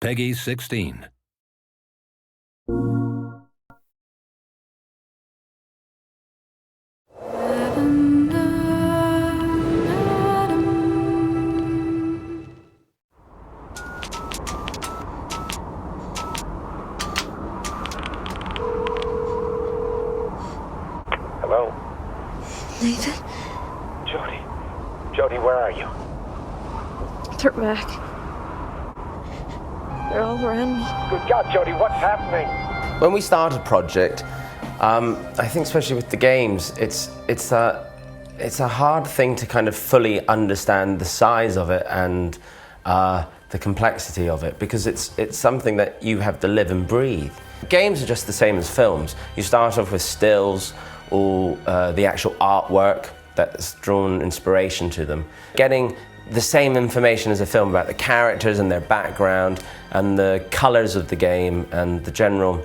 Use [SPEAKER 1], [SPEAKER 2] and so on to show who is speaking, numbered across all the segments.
[SPEAKER 1] PEGI 16.
[SPEAKER 2] Hello?
[SPEAKER 3] Nathan?
[SPEAKER 2] Jody? Jody, where are you?
[SPEAKER 3] They're back. They're all around me.
[SPEAKER 2] Good God, Jody, what's happening?
[SPEAKER 4] When we started a project, I think especially with the games, it's a hard thing to kind of fully understand the size of it and the complexity of it, because it's something that you have to live and breathe. Games are just the same as films. You start off with stills or the actual artwork that's drawn inspiration to them. Getting the same information as a film about the characters and their background and the colours of the game and the general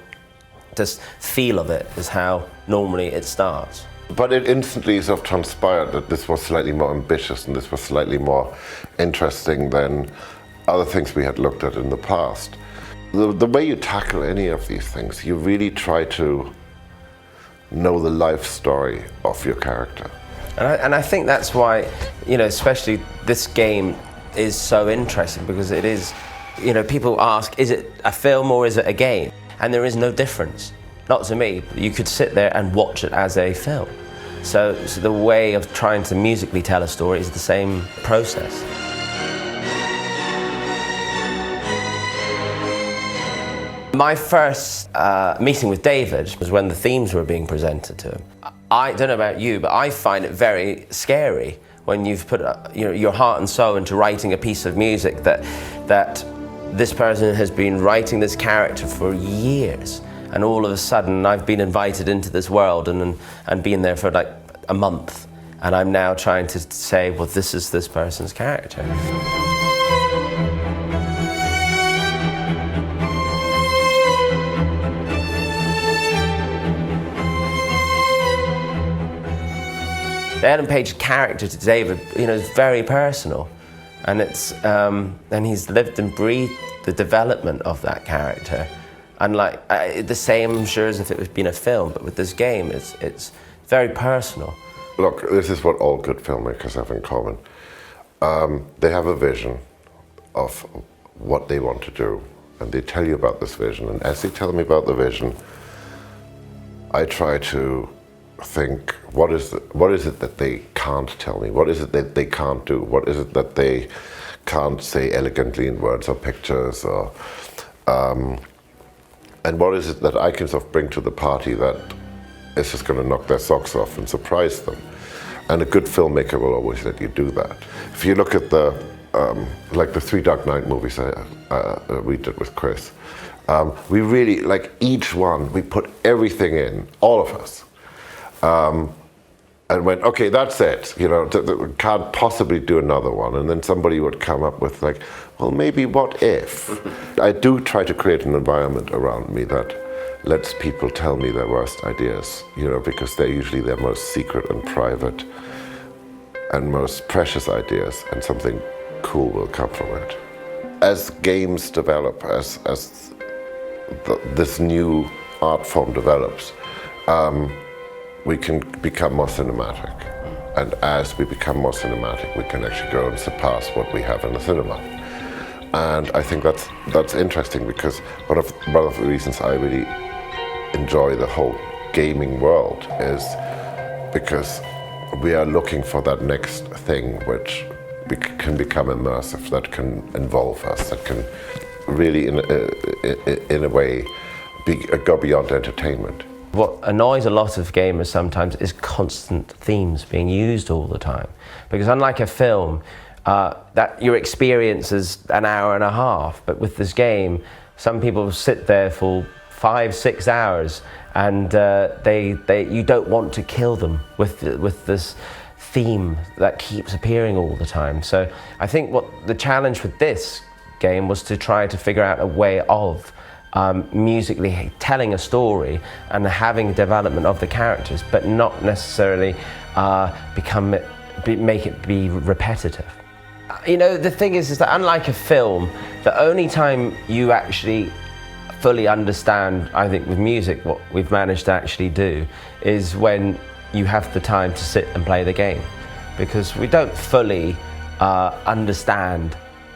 [SPEAKER 4] just feel of it is how normally it starts.
[SPEAKER 5] But it instantly sort of transpired that this was slightly more ambitious and this was slightly more interesting than other things we had looked at in the past. The way you tackle any of these things, you really try to know the life story of your character.
[SPEAKER 4] And I think that's why, you know, especially this game is so interesting, because it is, you know, people ask, is it a film or is it a game? And there is no difference. Not to me. You could sit there and watch it as a film. So the way of trying to musically tell a story is the same process. My first meeting with David was when the themes were being presented to him. I don't know about you, but I find it very scary when you've put your heart and soul into writing a piece of music that this person has been writing this character for years, and all of a sudden I've been invited into this world and been there for like a month, and I'm now trying to say, well, this is this person's character. The Ellen Page character to David, you know, is very personal, and and he's lived and breathed the development of that character, unlike the same, I'm sure, as if it was been a film. But with this game, it's very personal.
[SPEAKER 5] Look, this is what all good filmmakers have in common. They have a vision of what they want to do, and they tell you about this vision. And as they tell me about the vision, I try to think, what is it that they can't tell me? What is it that they can't do? What is it that they can't say elegantly in words or pictures? Or and what is it that I can sort of bring to the party that is just going to knock their socks off and surprise them? And a good filmmaker will always let you do that. If you look at the like the 3 Dark Knight movies we did with Chris, we really, like each one, we put everything in, all of us. And went, okay, that's it, you know, we can't possibly do another one. And then somebody would come up with like, well, maybe what if? I do try to create an environment around me that lets people tell me their worst ideas, you know, because they're usually their most secret and private and most precious ideas, and something cool will come from it. As games develop, as this new art form develops, we can become more cinematic. And as we become more cinematic, we can actually go and surpass what we have in the cinema. And I think that's interesting, because one of the reasons I really enjoy the whole gaming world is because we are looking for that next thing which can become immersive, that can involve us, that can really, in a way, go beyond entertainment.
[SPEAKER 4] What annoys a lot of gamers sometimes is constant themes being used all the time. Because unlike a film, that your experience is an hour and a half, but with this game, some people sit there for 5-6 hours, and you don't want to kill them with this theme that keeps appearing all the time. So I think what the challenge with this game was to try to figure out a way of musically telling a story and having development of the characters, but not necessarily make it be repetitive. You know, the thing is that unlike a film, the only time you actually fully understand, I think with music, what we've managed to actually do is when you have the time to sit and play the game. Because we don't fully understand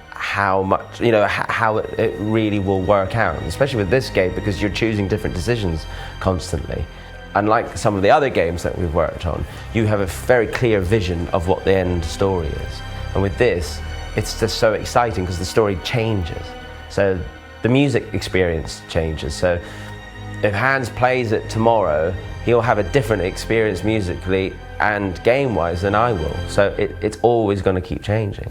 [SPEAKER 4] how much, you know, how it really will work out, especially with this game, because you're choosing different decisions constantly. Unlike some of the other games that we've worked on, you have a very clear vision of what the end story is. And with this, it's just so exciting because the story changes. So the music experience changes. So if Hans plays it tomorrow, he'll have a different experience musically and game-wise than I will. So it's always going to keep changing.